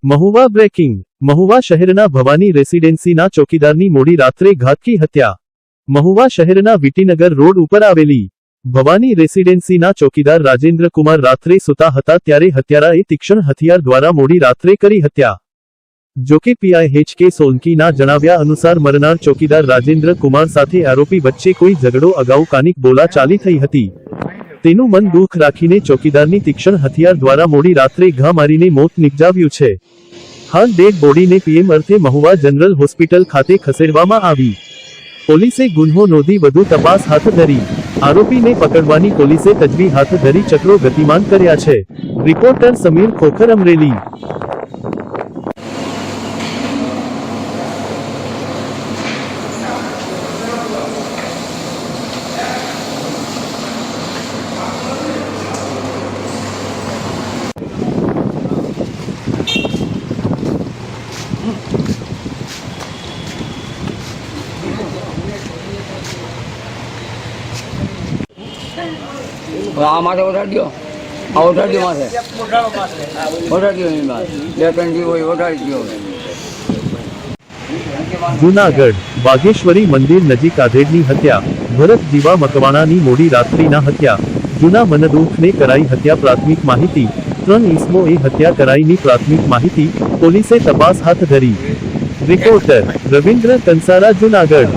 Mahuva breaking Mahuva શહેરના ભવાની રેસિડેન્સીના ચોકીદારની મોડી રાત્રે ઘાતકી હત્યા। મહુવા શહેરના વિટીનગર રોડ ઉપર આવેલી ભવાની રેસિડેન્સીના ચોકીદાર રાજેન્દ્ર કુમાર રાત્રે સૂતા હતા ત્યારે હત્યારાએ તીક્ષ્ણ હથિયાર દ્વારા મોડી રાત્રે કરી હત્યા। જોકે પીઆઈ સોલંકીના જણાવ્યા અનુસાર મરનાર ચોકીદાર રાજેન્દ્ર કુમાર સાથે આરોપી વચ્ચે કોઈ ઝઘડો અગાઉ કાનિક બોલાચાલી થઈ હતી। તેનું મન દુઃખ રાખીને ચોકીદારની તીક્ષ્ણ હથિયાર દ્વારા મોડી રાત્રે ઘા મારીને મોત નિપજાવ્યું છે। હાલ ડેડ બોડીને પીએમ અર્થે મહુવા જનરલ હોસ્પિટલ ખાતે ખસેડવામાં આવી। પોલીસે ગુન્હો નોંધી વધુ તપાસ હાથ ધરી। આરોપીને પકડવાની પોલીસે તજવીજ હાથ ધરી ચક્રો ગતિમાન કર્યા છે। રિપોર્ટર સમીર ખોખર, અમરેલી। माथे उठाड़ी दो, उठाड़ी माथे उठाड़ी दो, બે ત્રણ દી હોય ઉઠાડી દો। જૂનાગઢ વાઘેશ્વરી મંદિર નજીક આધેડની હત્યા। ભરત જીવા મકવાણાની મોડી રાત્રિના હત્યા। જૂના મનદુખને કરાઈ હત્યા। પ્રાથમિક માહિતી 3 ઈસમોએ હત્યા કરાઈની પ્રાથમિક માહિતી। પોલીસે તપાસ હાથ ધરી। રિપોર્ટર રવિન્દ્ર કંસારા, જૂનાગઢ।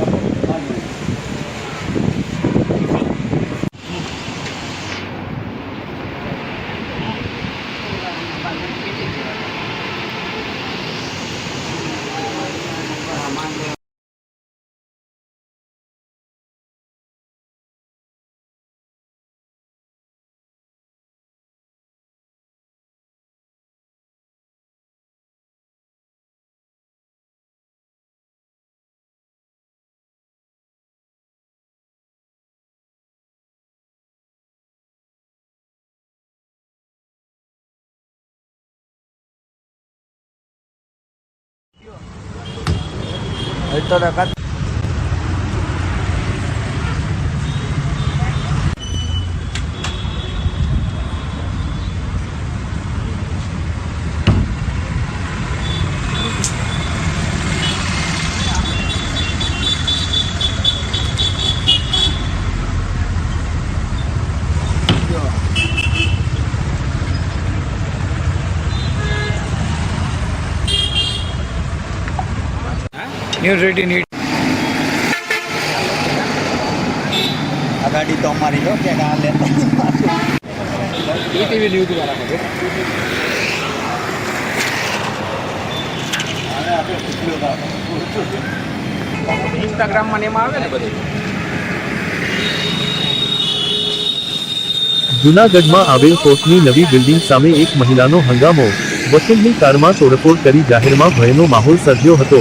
न्यूज़ 18 आ गाड़ी तो हमारी लो क्या कहाँ लेते टीवी न्यूज़ वाला है। इंस्टाग्राम में नेम आवे ने बધી। જૂનાગઢમાં આવેલ કોર્ટની નવી બિલ્ડિંગ સામે એક મહિલાનો હંગામો। વકીલની કારમાં તોડફોડ કરી જાહેરમાં ભયનો માહોલ સર્જ્યો હતો।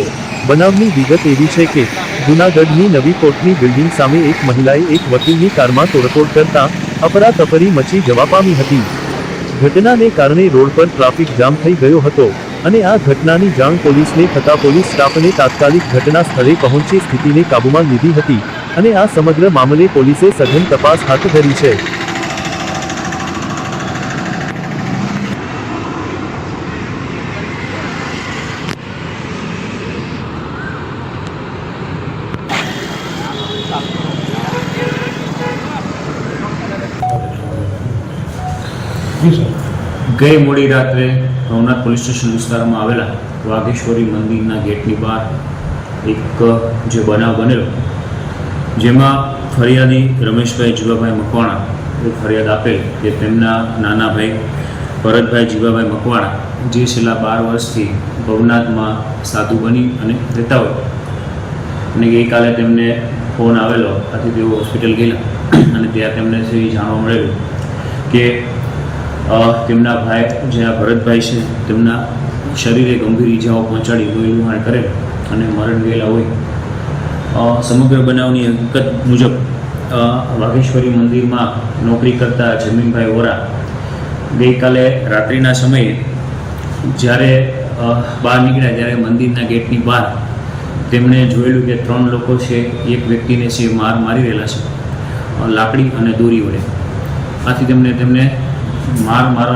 બનાવની વિગત એવી છે કે જૂનાગઢની નવી કોર્ટની બિલ્ડિંગ સામે એક મહિલાએ એક વકીલની કારમાં તોડફોડ કરતા અફરાતફરી મચી જવા પામી હતી। ઘટનાને કારણે રોડ પર ટ્રાફિક જામ થઈ ગયો હતો અને આ ઘટનાની જાણ પોલીસને થતા પોલીસ સ્ટાફને તાત્કાલિક ઘટના સ્થળે પહોંચી સ્થિતિને કાબૂમાં લીધી હતી અને આ સમગ્ર મામલે પોલીસે સઘન તપાસ હાથ ધરી છે। ગઈ મોડી રાત્રે ભવનાથ પોલીસ સ્ટેશન વિસ્તારમાં આવેલા વાઘેશ્વરી મંદિરના ગેટની બહાર એક જે બનાવ બનેલો, જેમાં ફરિયાદી રમેશભાઈ જીવાભાઈ મકવાણા એ ફરિયાદ આપેલ કે તેમના નાના ભાઈ ભરતભાઈ જીવાભાઈ મકવાણા જે છેલ્લા 12 વર્ષથી ભવનાથમાં સાધુ બની અને રહેતા હોય અને ગઈકાલે તેમને ફોન આવેલો, આથી તેઓ હોસ્પિટલ ગયેલા અને ત્યાં તેમને જાણવા મળેલું કે તેમના ભાઈ જે આ ભરતભાઈ છે તેમના શરીરે ગંભીર ઈજાઓ પહોંચાડી લોહીલુહાણ કરેલ અને મરણ ગયેલા હોય। સમગ્ર બનાવની હકીકત મુજબ વાઘેશ્વરી મંદિરમાં નોકરી કરતા જમીનભાઈ વોરા ગઈકાલે રાત્રિના સમયે જ્યારે બહાર નીકળ્યા ત્યારે મંદિરના ગેટની બહાર તેમણે જોયેલું કે 3 લોકો છે એક વ્યક્તિને મારી રહેલા છે લાકડી અને દોરી વડે। આથી તેમને મારવા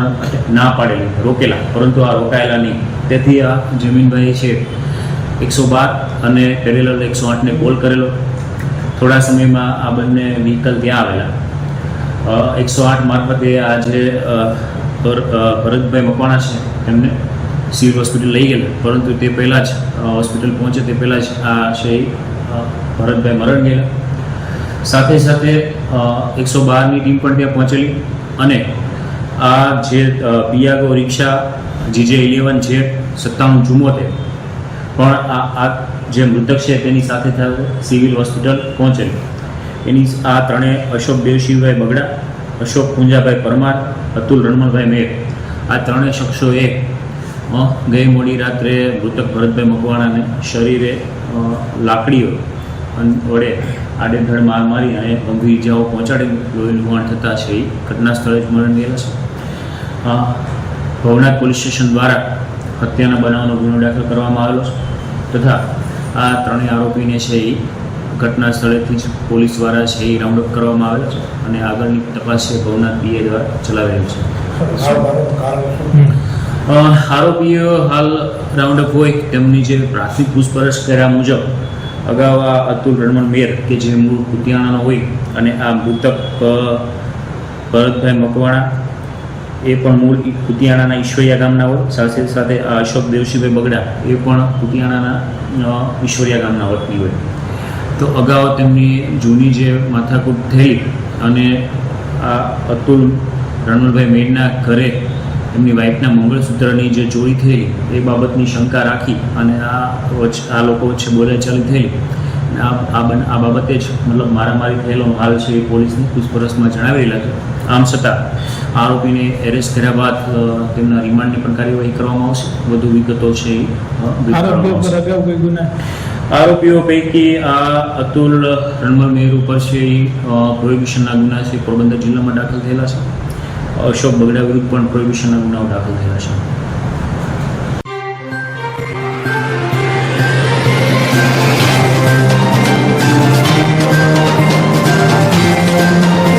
ના પાડેલી, રોકેલા, પરંતુ આ રોકાયેલા નહીં. તેથી આ જમીનભાઈ છે 112 અને પેરેલલ 108ને કોલ કરેલો. થોડા સમયમાં આ બંને વ્હીકલ ત્યાં આવેલા. 108 મારફતે આ જે ભરતભાઈ મકવાણા છે એમને સિવિલ હોસ્પિટલ લઈ ગયેલા, પરંતુ તે પહેલાં જ હોસ્પિટલ પહોંચે તે પહેલાં જ આ છે ભરતભાઈ મરણ ગયેલા. સાથે સાથે 112ની ટીમ પણ ત્યાં પહોંચેલી અને આ જે પિયાગો રિક્ષા GJ11Z 9774 પણ આ જે મૃતક છે તેની સાથે સિવિલ હોસ્પિટલ પહોંચેલી. એની આ ત્રણેય અશોક દેવશિવભાઈ બગડા, અશોક પુંજાભાઈ પરમાર, અતુલ રણમણભાઈ મેર, આ ત્રણેય શખ્સોએ ગઈ મોડી રાત્રે મૃતક ભરતભાઈ મકવાણાને શરીરે લાકડીઓ વડે આડેધડ માર મારી અને ગંભીર ઇજાઓ પહોંચાડી લોહી લુહાણ થતાં છે એ ઘટના સ્થળે જ મરણ ગયેલા છે. ભવનાથ પોલીસ સ્ટેશન દ્વારા હત્યાના બનાવનો ગુનો દાખલ કરવામાં આવેલો છે તથા આ ત્રણેય આરોપીને છે એ ઘટના સ્થળેથી જ પોલીસ દ્વારા છે એ રાઉન્ડઅપ કરવામાં આવેલો છે અને આગળની તપાસ છે ભવનાથ PI દ્વારા ચલાવેલી છે. આરોપીઓ હાલ રાઉન્ડઅપ હોય તેમની જે પ્રાથમિક પૂછપરછ કર્યા મુજબ અગાઉ આ અતુલ રણમણ મેર કે જે મૂળ કુતિયાણાનો હોય અને આ મૃતક ભરતભાઈ મકવાણા એ પણ મૂળ કુતિયાણાના ઈશ્વરિયા ગામના હોય. સાથે સાથે આ અશોક દેવશીભાઈ બગડા એ પણ કુતિયાણાના ઈશ્વરિયા ગામના વતની હોય. તો અગાઉ તેમની જૂની જે માથાકૂટ થયેલી અને આ અતુલ રણમણભાઈ મેરના ઘરે એમની વાઇફના મંગળસૂત્રની જે ચોરી થયેલી એ બાબતની શંકા રાખી અને આ લોકો વચ્ચે બોલાચાલી થયેલી આ બાબતે જ મતલબ મારામારી થયેલો હાલ છે એ પોલીસની પૂછપરછમાં જણાવેલા છે. આમ છતાં આરોપીને એરેસ્ટ કર્યા બાદ તેમના રિમાન્ડની પણ કાર્યવાહી કરવામાં આવશે. વધુ વિગતો છે આરોપીઓ પૈકી આ અતુલ રણમણ મેર ઉપર છે પ્રોહિબિશનના ગુના છે પોરબંદર જિલ્લામાં દાખલ થયેલા છે. અશોક બગડા વિરુદ્ધ પણ પ્રોહિબિશનના ગુનાઓ દાખલ થયેલા છે.